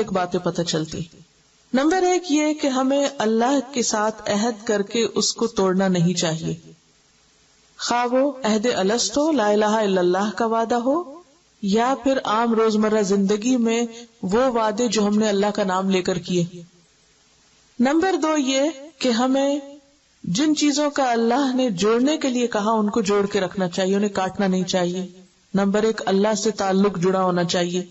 ایک باتیں پتہ چلتی. نمبر 1 یہ کہ ہمیں اللہ کے ساتھ عہد کر کے اس کو توڑنا نہیں چاہیے، خواہ وہ عہد الست ہو، لا الہ الا اللہ کا وعدہ ہو، یا پھر عام روزمرہ زندگی میں وہ وعدے جو ہم نے اللہ کا نام لے کر کیے. نمبر 2 یہ کہ ہمیں جن چیزوں کا اللہ نے جوڑنے کے لیے کہا ان کو جوڑ کے رکھنا چاہیے، انہیں کاٹنا نہیں چاہیے. نمبر 1 اللہ سے تعلق جڑا ہونا چاہیے.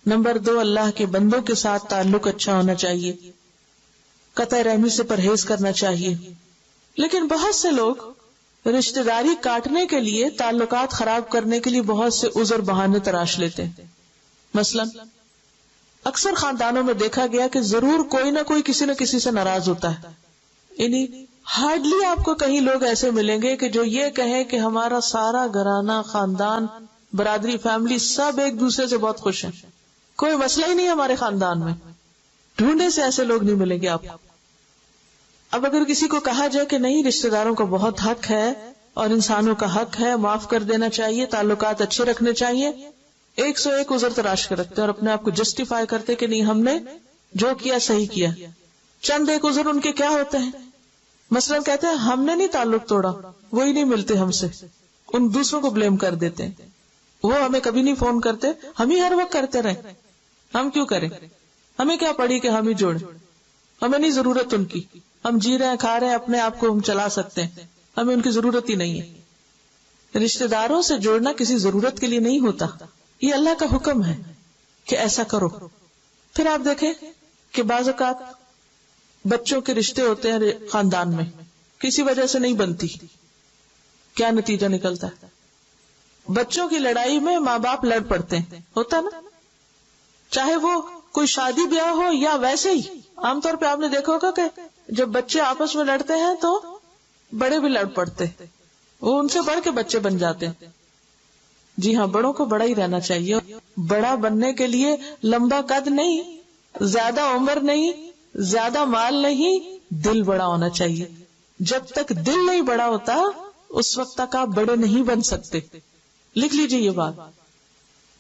نمبر 2 اللہ کے بندوں کے ساتھ تعلق اچھا ہونا چاہیے، قطع رحمی سے پرہیز کرنا چاہیے. لیکن بہت سے لوگ رشتہ داری کاٹنے کے لیے، تعلقات خراب کرنے کے لیے بہت سے عذر بہانے تراش لیتے ہیں. مثلا اکثر خاندانوں میں دیکھا گیا کہ ضرور کوئی نہ کوئی کسی نہ کسی سے ناراض ہوتا ہے. یعنی ہارڈلی آپ کو کہیں لوگ ایسے ملیں گے کہ جو یہ کہیں کہ ہمارا سارا گھرانہ، خاندان، برادری، فیملی سب ایک دوسرے سے بہت خوش ہیں، کوئی مسئلہ ہی نہیں ہمارے خاندان میں. ڈھونڈے سے ایسے لوگ نہیں ملیں گے آپ کو. اب اگر کسی کو کہا جائے کہ نہیں، رشتہ داروں کا بہت حق ہے اور انسانوں کا حق ہے، معاف کر دینا چاہیے، تعلقات اچھے رکھنے چاہیے، 101 عذر تراش کر رکھتے اور اپنے آپ کو جسٹیفائی کرتے کہ نہیں، ہم نے جو کیا صحیح کیا. چند ایک عذر ان کے کیا ہوتے ہیں؟ مثلا کہتے ہیں ہم نے نہیں تعلق توڑا، وہی نہیں ملتے ہم سے، ان دوسروں کو بلیم کر دیتے ہیں. وہ ہمیں کبھی نہیں فون کرتے، ہم ہی ہر وقت کرتے رہے، ہم کیوں کریں، ہمیں کیا پڑی کہ ہم ہی جوڑیں، ہمیں نہیں ضرورت ان کی، ہم جی رہے ہیں، کھا رہے ہیں، اپنے آپ کو ہم چلا سکتے ہیں، ہمیں ان کی ضرورت ہی نہیں ہے. رشتہ داروں سے جوڑنا کسی ضرورت کے لیے نہیں ہوتا، یہ اللہ کا حکم ہے کہ ایسا کرو. پھر آپ دیکھیں کہ بعض اوقات بچوں کے رشتے ہوتے ہیں خاندان میں، کسی وجہ سے نہیں بنتی، کیا نتیجہ نکلتا ہے؟ بچوں کی لڑائی میں ماں باپ لڑ پڑتے ہیں، ہوتا نا، چاہے وہ کوئی شادی بیاہ ہو یا ویسے ہی. عام طور پہ آپ نے دیکھا ہوگا کہ جب بچے آپس میں لڑتے ہیں تو بڑے بھی لڑ پڑتے، وہ ان سے بڑھ کے بچے بن جاتے ہیں. جی ہاں، بڑوں کو بڑا ہی رہنا چاہیے. بڑا بننے کے لیے لمبا قد نہیں، زیادہ عمر نہیں، زیادہ مال نہیں، دل بڑا ہونا چاہیے. جب تک دل نہیں بڑا ہوتا اس وقت تک آپ بڑے نہیں بن سکتے. لکھ لیجئے یہ بات،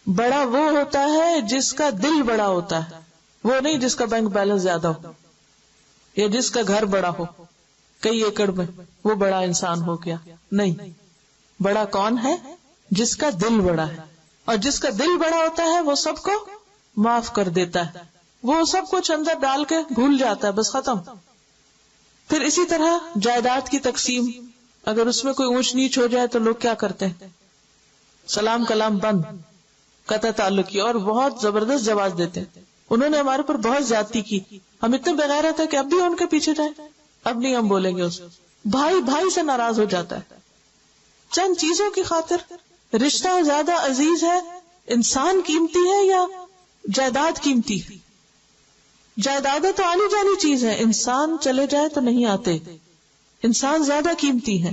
بڑا وہ ہوتا ہے جس کا دل بڑا ہوتا ہے، وہ نہیں جس کا بینک بیلنس زیادہ ہو یا جس کا گھر بڑا ہو کئی ایکڑ میں، وہ بڑا انسان ہو گیا. نہیں، بڑا کون ہے؟ جس کا دل بڑا ہے. اور جس کا دل بڑا ہوتا ہے وہ سب کو معاف کر دیتا ہے، وہ سب کچھ اندر ڈال کے بھول جاتا ہے، بس ختم. پھر اسی طرح جائیداد کی تقسیم، اگر اس میں کوئی اونچ نیچ ہو جائے تو لوگ کیا کرتے ہیں؟ سلام کلام بند، قطع تعلق کی، اور بہت زبردست جواز دیتے ہیں. انہوں نے ہمارے پر بہت زیادتی کی، ہم اتنے بغیرت ہے کہ اب بھی ان کے پیچھے جائیں، اب نہیں ہم بولیں گے. اس بھائی بھائی سے ناراض ہو جاتا ہے چند چیزوں کی خاطر. رشتہ زیادہ عزیز ہے، انسان قیمتی ہے یا جائیداد قیمتی؟ جائیدادیں تو آنی جانی چیز ہے، انسان چلے جائے تو نہیں آتے، انسان زیادہ قیمتی ہے.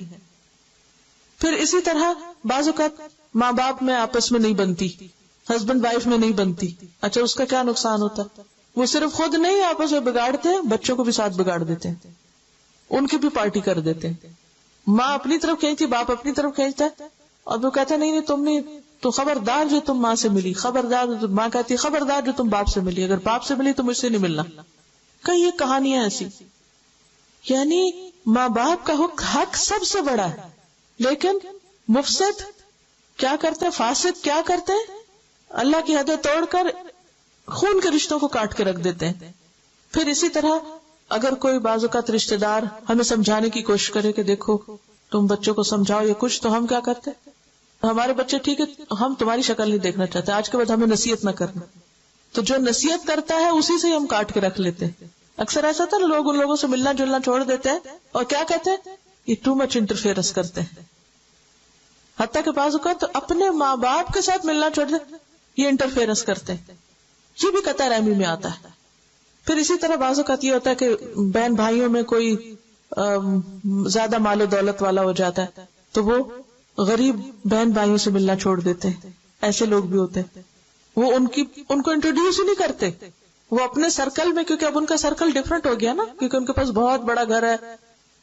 پھر اسی طرح بعض اوقات ماں باپ میں آپس میں نہیں بنتی، ہسبینڈ وائف میں نہیں بنتی. اچھا، اس کا کیا نقصان ہوتا ہے؟ وہ صرف خود نہیں آپس میں بگاڑتے، بچوں کو بھی ساتھ بگاڑ دیتے ہیں، ان کی بھی پارٹی کر دیتے ہیں. ماں اپنی طرف کھینچتی، باپ اپنی طرف کھینچتا ہے، اور وہ کہتا نہیں تم نہیں، تو خبردار جو تم ماں سے ملی، خبردار. ماں کہتی خبردار جو تم باپ سے ملی، اگر باپ سے ملی تو مجھ سے نہیں ملنا. کئی یہ کہانیاں ایسی. یعنی ماں باپ کا حق سب سے بڑا ہے، لیکن مفسد کیا کرتے ہیں، فاسد کیا کرتے ہیں، اللہ کی حدیں توڑ کر خون کے رشتوں کو کاٹ کے رکھ دیتے ہیں. پھر اسی طرح اگر کوئی بعض اوقات رشتہ دار ہمیں سمجھانے کی کوشش کرے کہ دیکھو تم بچوں کو سمجھاؤ یا کچھ، تو ہم کیا کرتے ہیں، ہمارے بچے ٹھیک ہے، ہم تمہاری شکل نہیں دیکھنا چاہتے، آج کے بعد ہمیں نصیحت نہ کرنا. تو جو نصیحت کرتا ہے اسی سے ہم کاٹ کے رکھ لیتے ہیں. اکثر ایسا تھا نا، لوگ ان لوگوں سے ملنا جلنا چھوڑ دیتے ہیں اور کیا کہتے ہیں، یہ ٹو مچ انٹرفیئرنس کرتے ہیں. حتیٰ کہ بعض اوقات اپنے ماں باپ کے ساتھ ملنا چھوڑ دیں، یہ انٹرفیئرنس کرتے ہیں. یہ بھی قطع رحمی میں آتا ہے. پھر اسی طرح بعض اوقات یہ ہوتا ہے کہ بہن بھائیوں میں کوئی زیادہ مال و دولت والا ہو جاتا ہے تو وہ غریب بہن بھائیوں سے ملنا چھوڑ دیتے ہیں. ایسے لوگ بھی ہوتے ہیں، وہ ان کو انٹروڈیوس ہی نہیں کرتے. وہ اپنے سرکل میں، کیونکہ اب ان کا سرکل ڈفرنٹ ہو گیا نا، کیونکہ ان کے پاس بہت بڑا گھر ہے،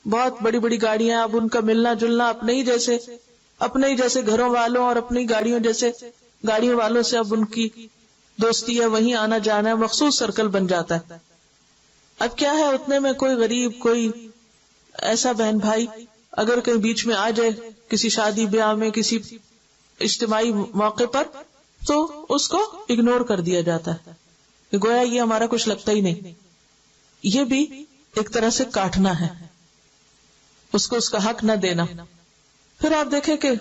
بہت بڑی بڑی گاڑیاں، اب ان کا ملنا جلنا اپنے ہی جیسے گھروں والوں اور اپنی گاڑیوں جیسے گاڑیوں والوں سے اب ان کی دوستی ہے، وہیں آنا جانا ہے، مخصوص سرکل بن جاتا ہے. اب کیا ہے، اتنے میں کوئی غریب، کوئی ایسا بہن بھائی اگر کہیں بیچ میں آ جائے کسی شادی بیاہ میں، کسی اجتماعی موقع پر، تو اس کو اگنور کر دیا جاتا ہے کہ گویا یہ ہمارا کچھ لگتا ہی نہیں. یہ بھی ایک طرح سے کاٹنا ہے، اس کو اس کا حق نہ دینا. پھر آپ دیکھیں کہ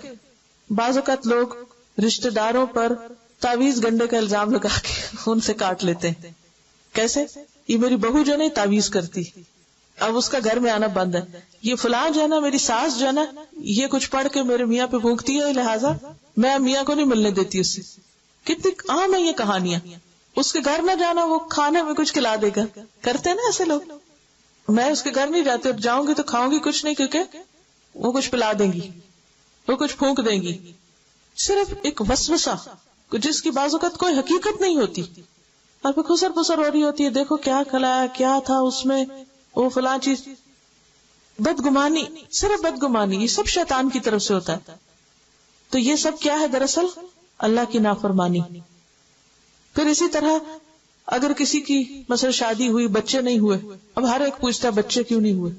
بعض اوقات لوگ رشتہ داروں پر تعویذ گنڈے کا الزام لگا کے ان سے کاٹ لیتے ہیں. کیسے؟ یہ میری بہو جو نہیں تعویذ کرتی، اب اس کا گھر میں آنا بند ہے. یہ فلاں جو ہے نا، میری ساس جو ہے نا، یہ کچھ پڑھ کے میرے میاں پہ بھونکتی ہے، لہٰذا میں میاں کو نہیں ملنے دیتی اس سے. کتنی عام ہے یہ کہانیاں. اس کے گھر نہ جانا، وہ کھانے میں کچھ کھلا دے گا. کرتے ہیں نا ایسے لوگ. میں اس کے گھر نہیں جاتی، اور جاؤں گی تو کھاؤں گی کچھ نہیں، کیونکہ وہ کچھ پلا دیں گی، وہ کچھ پھونک دیں گی. صرف ایک وسوسہ جس کی بعض اوقات کوئی حقیقت نہیں ہوتی، اور پھر خسر پسر ہو رہی ہوتی ہے، دیکھو کیا کھلایا، کیا تھا اس میں، وہ فلاں چیز. بدگمانی، صرف بدگمانی، یہ سب شیطان کی طرف سے ہوتا ہے. تو یہ سب کیا ہے؟ دراصل اللہ کی نافرمانی. پھر اسی طرح اگر کسی کی مثلا شادی ہوئی، بچے نہیں ہوئے، اب ہر ایک پوچھتا ہے بچے کیوں نہیں ہوئے.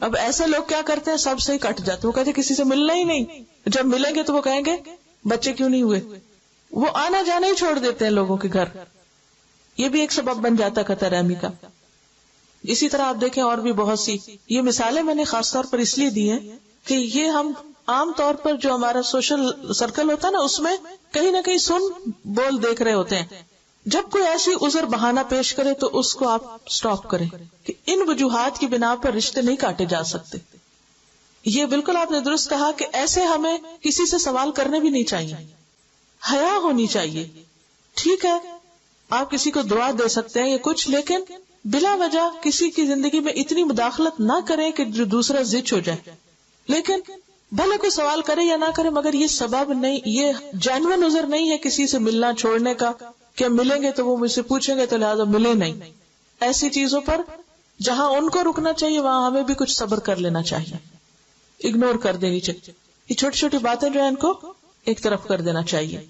اب ایسے لوگ کیا کرتے ہیں، سب سے ہی کٹ جاتے. وہ کہتے ہیں کسی سے ملنا ہی نہیں. جب ملیں گے تو وہ کہیں گے بچے کیوں نہیں ہوئے. وہ آنا جانا ہی چھوڑ دیتے ہیں لوگوں کے گھر. یہ بھی ایک سبب بن جاتا قطع رحمی کا. اسی طرح آپ دیکھیں اور بھی بہت سی یہ مثالیں میں نے خاص طور پر اس لیے دی ہیں کہ یہ ہم عام طور پر جو ہمارا سوشل سرکل ہوتا ہے نا، اس میں کہیں نہ کہیں سن بول دیکھ رہے ہوتے ہیں. جب کوئی ایسی عذر بہانہ پیش کرے تو اس کو آپ سٹاپ کریں کہ ان وجوہات کی بنا پر رشتے نہیں کاٹے جا سکتے. یہ بالکل آپ نے درست کہا کہ ایسے ہمیں کسی سے سوال کرنے بھی نہیں چاہیے. حیا ہونی چاہیے. ٹھیک ہے آپ کسی کو دعا دے سکتے ہیں یا کچھ، لیکن بلا وجہ کسی کی زندگی میں اتنی مداخلت نہ کریں کہ جو دوسرا زچ ہو جائے. لیکن بھلے کوئی سوال کرے یا نہ کرے، مگر یہ سبب نہیں، یہ جینوئن عذر نہیں ہے کسی سے ملنا چھوڑنے کا کہ ملیں گے تو وہ مجھ سے پوچھیں گے تو لہٰذا ملے نہیں. ایسی چیزوں پر جہاں ان کو رکنا چاہیے وہاں ہمیں بھی کچھ صبر کر لینا چاہیے، اگنور کر دینی چاہیے. یہ چھوٹی چھوٹی باتیں جو ہیں ان کو ایک طرف کر دینا چاہیے.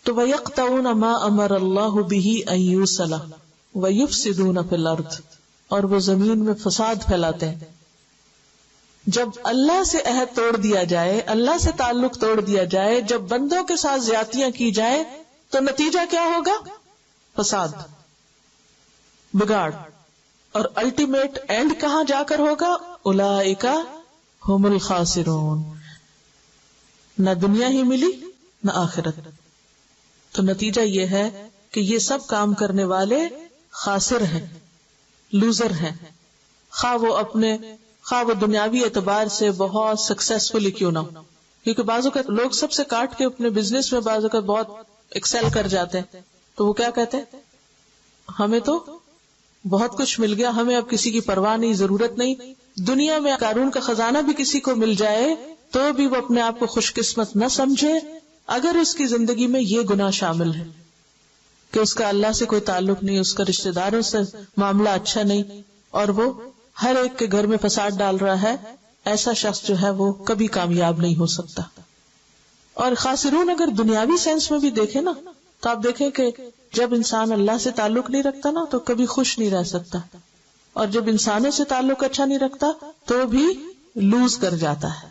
تو وَيَقْطَعُونَ مَا أَمَرَ اللَّهُ بِهِ أَن يُوصَلَ وَيُفْسِدُونَ فِي الْأَرْضِ، اور وہ زمین میں فساد پھیلاتے ہیں. جب اللہ سے عہد توڑ دیا جائے، اللہ سے تعلق توڑ دیا جائے، جب بندوں کے ساتھ زیادتیاں کی جائیں تو نتیجہ کیا ہوگا؟ فساد، بگاڑ. اور الٹیمیٹ اینڈ کہاں جا کر ہوگا؟ اولئک هم الخاسرون. نہ دنیا ہی ملی نہ آخرت. تو نتیجہ یہ ہے کہ یہ سب کام کرنے والے خاسر ہیں، لوزر ہیں، خواہ وہ دنیاوی اعتبار سے بہت سکسیسفل کیوں نہ ہو. کیونکہ بعض اوقات لوگ سب سے کاٹ کے اپنے بزنس میں بعض اوقات بہت ایکسل کر جاتے ہیں، تو وہ کیا کہتے ہیں، ہمیں تو بہت کچھ مل گیا، ہمیں اب کسی کی پرواہ نہیں، ضرورت نہیں. دنیا میں قارون کا خزانہ بھی کسی کو مل جائے تو بھی وہ اپنے آپ کو خوش قسمت نہ سمجھے اگر اس کی زندگی میں یہ گناہ شامل ہے کہ اس کا اللہ سے کوئی تعلق نہیں، اس کا رشتہ داروں سے معاملہ اچھا نہیں، اور وہ ہر ایک کے گھر میں فساد ڈال رہا ہے. ایسا شخص جو ہے وہ کبھی کامیاب نہیں ہو سکتا. اور خاسرون اگر دنیاوی سینس میں بھی دیکھیں نا، تو آپ دیکھیں کہ جب انسان اللہ سے تعلق نہیں رکھتا نا تو کبھی خوش نہیں رہ سکتا، اور جب انسانوں سے تعلق اچھا نہیں رکھتا تو بھی لوز کر جاتا ہے.